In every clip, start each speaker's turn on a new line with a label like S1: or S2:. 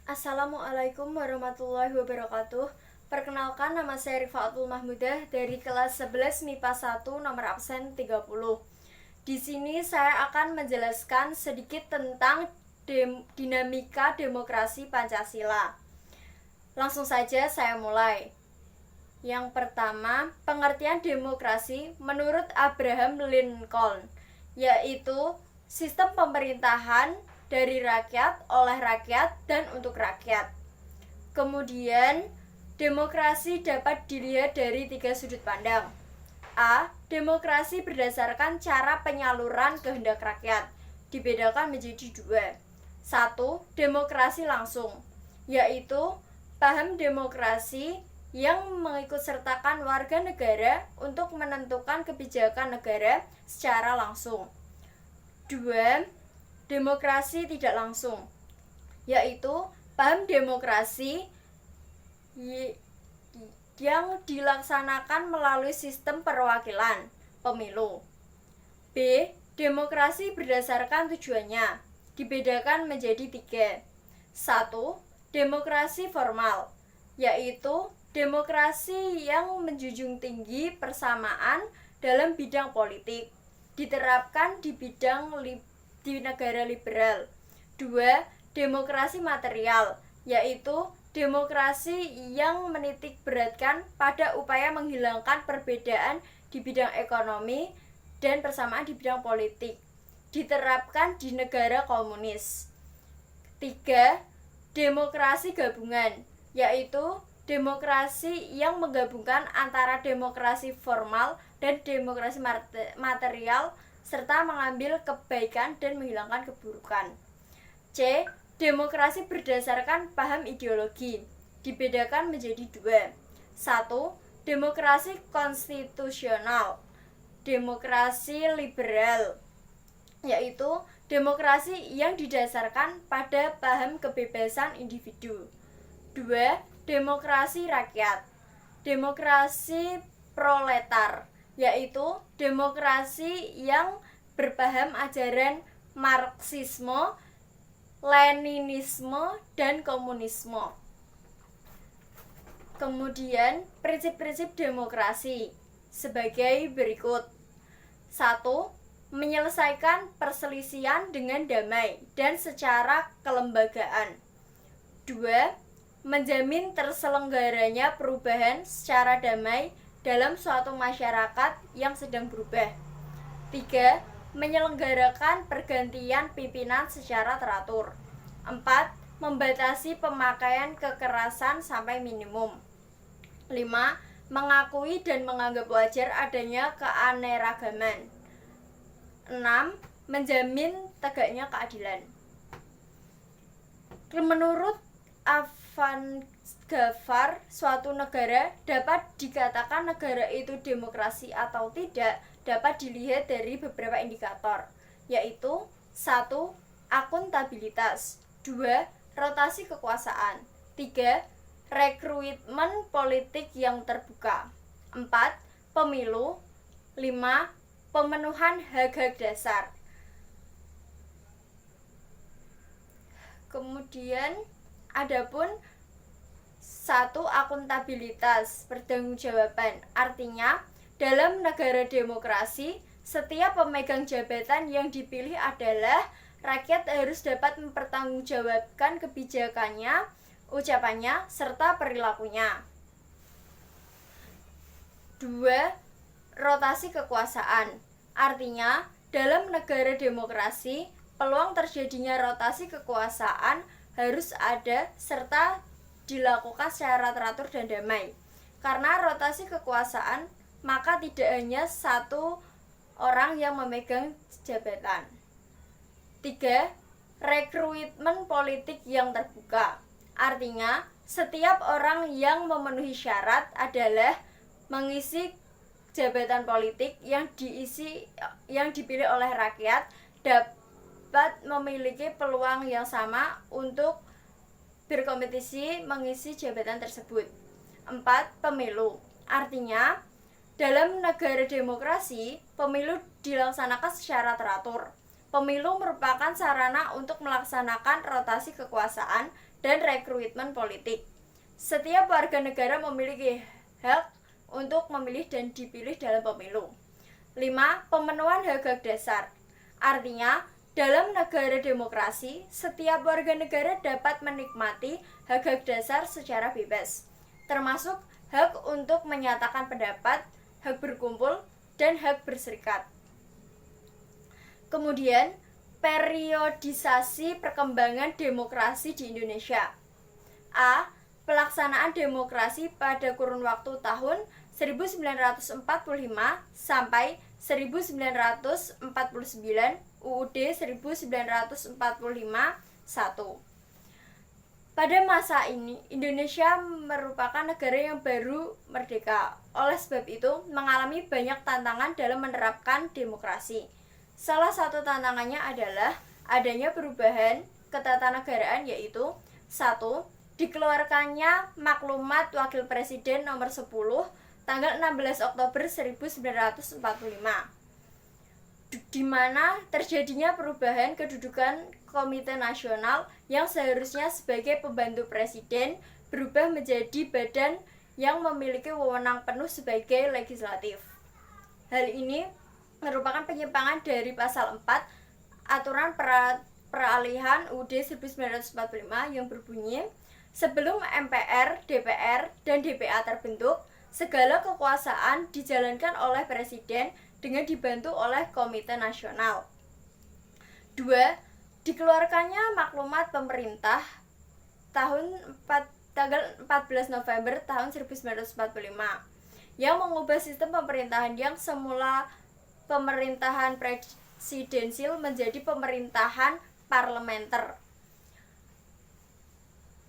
S1: Assalamualaikum warahmatullahi wabarakatuh. Perkenalkan, nama saya Rifaatul Mahmudah dari kelas 11 MIPA 1 nomor absen 30. Di sini saya akan menjelaskan sedikit tentang dinamika demokrasi Pancasila. Langsung saja saya mulai. Yang pertama, pengertian demokrasi menurut Abraham Lincoln, yaitu sistem pemerintahan dari rakyat, oleh rakyat, dan untuk rakyat. Kemudian, demokrasi dapat dilihat dari 3 sudut pandang. A. Demokrasi berdasarkan cara penyaluran kehendak rakyat, dibedakan menjadi 2. 1. Demokrasi langsung, yaitu paham demokrasi yang mengikutsertakan warga negara untuk menentukan kebijakan negara secara langsung. 2. Demokrasi tidak langsung, yaitu paham demokrasi yang dilaksanakan melalui sistem perwakilan pemilu. B. Demokrasi berdasarkan tujuannya, dibedakan menjadi 3. 1. Demokrasi formal, yaitu demokrasi yang menjunjung tinggi persamaan dalam bidang politik, diterapkan di negara liberal. 2. Demokrasi material, yaitu demokrasi yang menitik beratkan pada upaya menghilangkan perbedaan di bidang ekonomi dan persamaan di bidang politik, diterapkan di negara komunis. 3. Demokrasi gabungan, yaitu demokrasi yang menggabungkan antara demokrasi formal dan demokrasi material serta mengambil kebaikan dan menghilangkan keburukan. C. Demokrasi berdasarkan paham ideologi, dibedakan menjadi 2. 1. Demokrasi konstitusional, demokrasi liberal, yaitu demokrasi yang didasarkan pada paham kebebasan individu. 2. Demokrasi rakyat, demokrasi proletar, yaitu demokrasi yang berpaham ajaran Marxisme, Leninisme, dan komunisme. Kemudian prinsip-prinsip demokrasi sebagai berikut. 1. Menyelesaikan perselisihan dengan damai dan secara kelembagaan. 2. Menjamin terselenggaranya perubahan secara damai dalam suatu masyarakat yang sedang berubah. 3. Menyelenggarakan pergantian pimpinan secara teratur. 4. Membatasi pemakaian kekerasan sampai minimum. 5. Mengakui dan menganggap wajar adanya keanekaragaman. 6. Menjamin tegaknya keadilan. Menurut Van Gavar, suatu negara dapat dikatakan negara itu demokrasi atau tidak dapat dilihat dari beberapa indikator, yaitu 1. Akuntabilitas, 2. Rotasi kekuasaan, 3. Rekrutmen politik yang terbuka, 4. Pemilu, 5. Pemenuhan hak-hak dasar. Kemudian adapun 1. Akuntabilitas, pertanggungjawaban, artinya dalam negara demokrasi setiap pemegang jabatan yang dipilih adalah rakyat harus dapat mempertanggungjawabkan kebijakannya, ucapannya, serta perilakunya. 2. Rotasi kekuasaan, artinya dalam negara demokrasi peluang terjadinya rotasi kekuasaan harus ada serta dilakukan secara teratur dan damai. Karena rotasi kekuasaan, maka tidak hanya satu orang yang memegang jabatan. 3. Rekrutmen politik yang terbuka, artinya setiap orang yang memenuhi syarat adalah mengisi jabatan politik yang dipilih oleh rakyat dapat memiliki peluang yang sama untuk berkompetisi mengisi jabatan tersebut. 4. Pemilu, artinya dalam negara demokrasi pemilu dilaksanakan secara teratur. Pemilu merupakan sarana untuk melaksanakan rotasi kekuasaan dan rekrutmen politik. Setiap warga negara memiliki hak untuk memilih dan dipilih dalam pemilu. 5. Pemenuhan hak-hak dasar. Artinya, dalam negara demokrasi, setiap warga negara dapat menikmati hak-hak dasar secara bebas, termasuk hak untuk menyatakan pendapat, hak berkumpul, dan hak berserikat. Kemudian, periodisasi perkembangan demokrasi di Indonesia. A. Pelaksanaan demokrasi pada kurun waktu tahun 1945 sampai 1949 UUD 1945 1. Pada masa ini, Indonesia merupakan negara yang baru merdeka. Oleh sebab itu, mengalami banyak tantangan dalam menerapkan demokrasi. Salah satu tantangannya adalah adanya perubahan ketatanegaraan, yaitu 1. Dikeluarkannya Maklumat Wakil Presiden nomor 10 tanggal 16 Oktober 1945, di mana terjadinya perubahan kedudukan Komite Nasional yang seharusnya sebagai pembantu presiden berubah menjadi badan yang memiliki wewenang penuh sebagai legislatif. Hal ini merupakan penyimpangan dari pasal 4 Aturan Peralihan UUD 1945 yang berbunyi, sebelum MPR, DPR, dan DPA terbentuk, segala kekuasaan dijalankan oleh presiden dengan dibantu oleh Komite Nasional. 2. Dikeluarkannya Maklumat Pemerintah tanggal 14 November tahun 1945 yang mengubah sistem pemerintahan yang semula pemerintahan presidensil menjadi pemerintahan parlementer.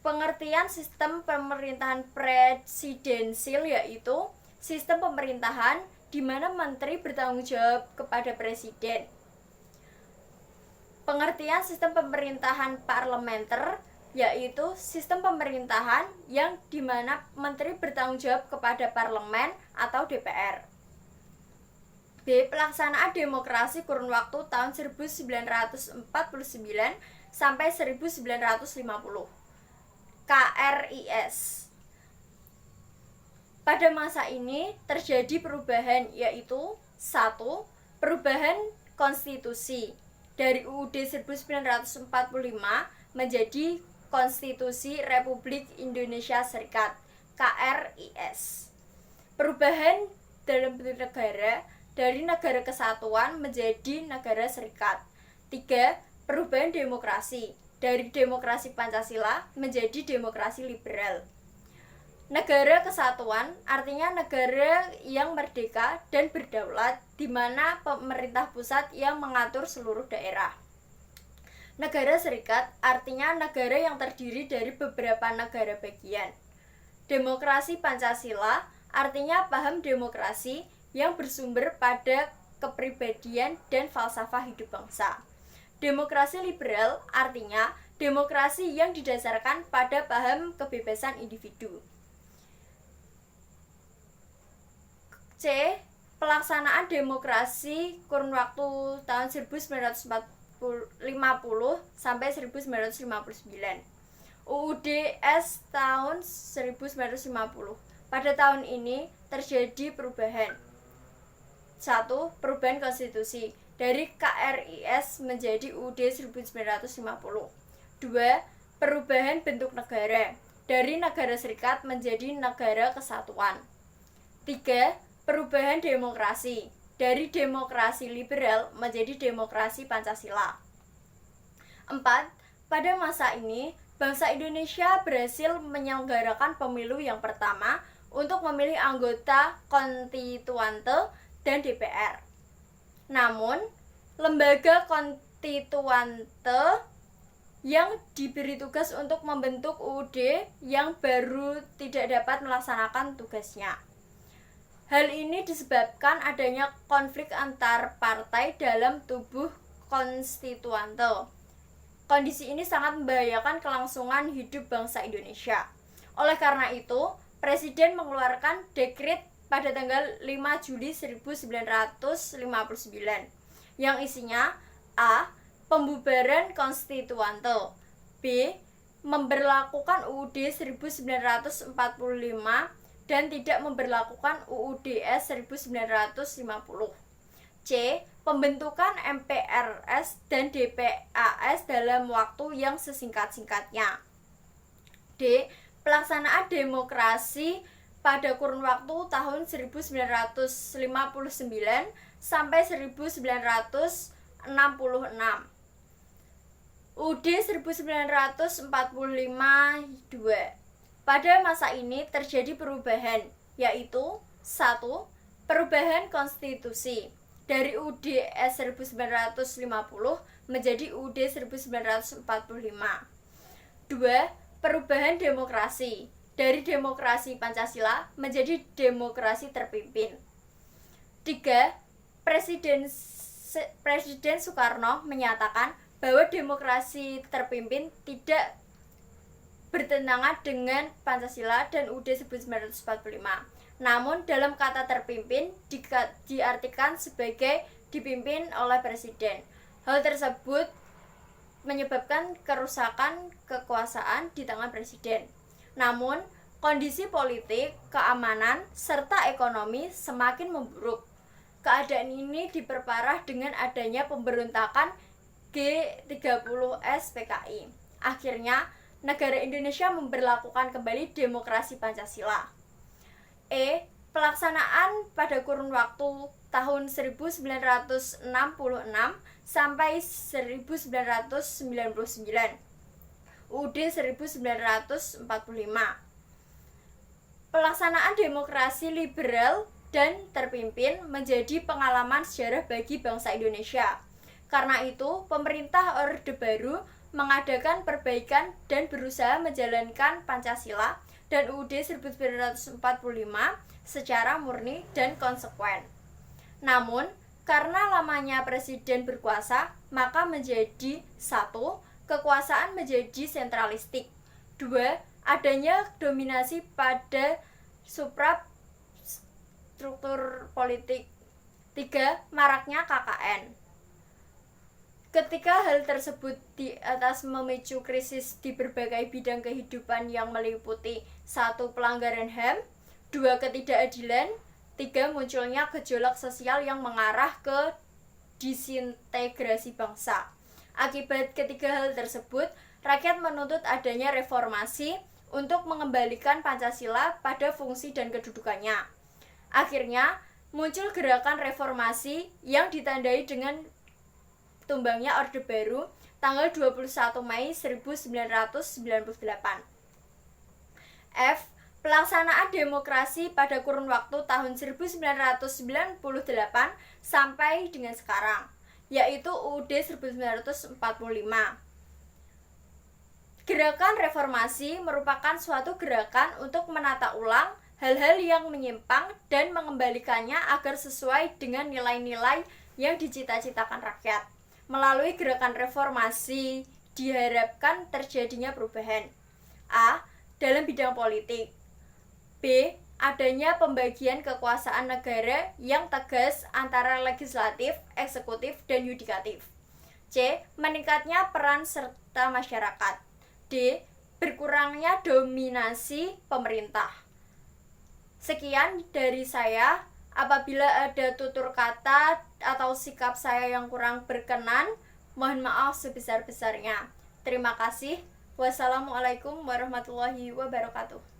S1: Pengertian sistem pemerintahan presidensil yaitu sistem pemerintahan di mana menteri bertanggung jawab kepada presiden. Pengertian sistem pemerintahan parlementer yaitu sistem pemerintahan yang di mana menteri bertanggung jawab kepada parlemen atau DPR. B. Pelaksanaan demokrasi kurun waktu tahun 1949 sampai 1950. KRIS. Pada masa ini terjadi perubahan, yaitu 1. Perubahan konstitusi dari UUD 1945 menjadi Konstitusi Republik Indonesia Serikat KRIS. Perubahan dalam bentuk negara dari negara kesatuan menjadi negara serikat. 3. Perubahan demokrasi dari demokrasi Pancasila menjadi demokrasi liberal. Negara kesatuan artinya negara yang merdeka dan berdaulat, di mana pemerintah pusat yang mengatur seluruh daerah. Negara serikat artinya negara yang terdiri dari beberapa negara bagian. Demokrasi Pancasila artinya paham demokrasi yang bersumber pada kepribadian dan falsafah hidup bangsa. Demokrasi liberal artinya demokrasi yang didasarkan pada paham kebebasan individu. C. Pelaksanaan demokrasi kurun waktu tahun 1950 sampai 1959. UUD-S tahun 1950. Pada tahun ini terjadi perubahan. 1. Perubahan konstitusi dari KRIS menjadi UUD 1950. 2. Perubahan bentuk negara dari negara serikat menjadi negara kesatuan. 3. Perubahan demokrasi dari demokrasi liberal menjadi demokrasi Pancasila. 4. Pada masa ini, bangsa Indonesia berhasil menyelenggarakan pemilu yang pertama untuk memilih anggota konstituante dan DPR. Namun, lembaga konstituante yang diberi tugas untuk membentuk UUD yang baru tidak dapat melaksanakan tugasnya. Hal ini disebabkan adanya konflik antar partai dalam tubuh konstituante. Kondisi ini sangat membahayakan kelangsungan hidup bangsa Indonesia. Oleh karena itu, Presiden mengeluarkan dekret pada tanggal 5 Juli 1959 yang isinya A. pembubaran konstituante. B. Memberlakukan UUD 1945 dan tidak memberlakukan UUD 1950. C. Pembentukan MPRS dan DPAS dalam waktu yang sesingkat-singkatnya. D. Pelaksanaan demokrasi pada kurun waktu tahun 1959 sampai 1966. UUD 1945 2. Pada masa ini terjadi perubahan, yaitu 1. Perubahan konstitusi dari UUD 1950 menjadi UUD 1945. 2. Perubahan demokrasi dari demokrasi Pancasila menjadi demokrasi terpimpin. 3. Presiden Soekarno menyatakan bahwa demokrasi terpimpin tidak bertentangan dengan Pancasila dan UUD 1945. Namun dalam kata terpimpin diartikan sebagai dipimpin oleh presiden. Hal tersebut menyebabkan kerusakan kekuasaan di tangan presiden. Namun, kondisi politik, keamanan, serta ekonomi semakin memburuk. Keadaan ini diperparah dengan adanya pemberontakan G30S PKI. Akhirnya, negara Indonesia memberlakukan kembali demokrasi Pancasila. E. Pelaksanaan pada kurun waktu tahun 1966 sampai 1999. UUD 1945. Pelaksanaan demokrasi liberal dan terpimpin menjadi pengalaman sejarah bagi bangsa Indonesia. Karena itu, pemerintah Orde Baru mengadakan perbaikan dan berusaha menjalankan Pancasila dan UUD 1945 secara murni dan konsekuen. Namun, karena lamanya presiden berkuasa, maka menjadi 1. Kekuasaan menjadi sentralistik. 2. Adanya dominasi pada struktur politik. 3. Maraknya KKN. Ketika hal tersebut di atas memicu krisis di berbagai bidang kehidupan yang meliputi 1. Pelanggaran HAM, 2. Ketidakadilan, 3. Munculnya gejolak sosial yang mengarah ke disintegrasi bangsa. Akibat ketiga hal tersebut, rakyat menuntut adanya reformasi untuk mengembalikan Pancasila pada fungsi dan kedudukannya. Akhirnya, muncul gerakan reformasi yang ditandai dengan tumbangnya Orde Baru tanggal 21 Mei 1998. F. Pelaksanaan demokrasi pada kurun waktu tahun 1998 sampai dengan sekarang, yaitu UUD 1945. Gerakan reformasi merupakan suatu gerakan untuk menata ulang hal-hal yang menyimpang dan mengembalikannya agar sesuai dengan nilai-nilai yang dicita-citakan rakyat. Melalui gerakan reformasi diharapkan terjadinya perubahan. A. Dalam bidang politik. B. Adanya pembagian kekuasaan negara yang tegas antara legislatif, eksekutif, dan yudikatif. C. Meningkatnya peran serta masyarakat. D. Berkurangnya dominasi pemerintah. Sekian dari saya. Apabila ada tutur kata atau sikap saya yang kurang berkenan, mohon maaf sebesar-besarnya. Terima kasih. Wassalamualaikum warahmatullahi wabarakatuh.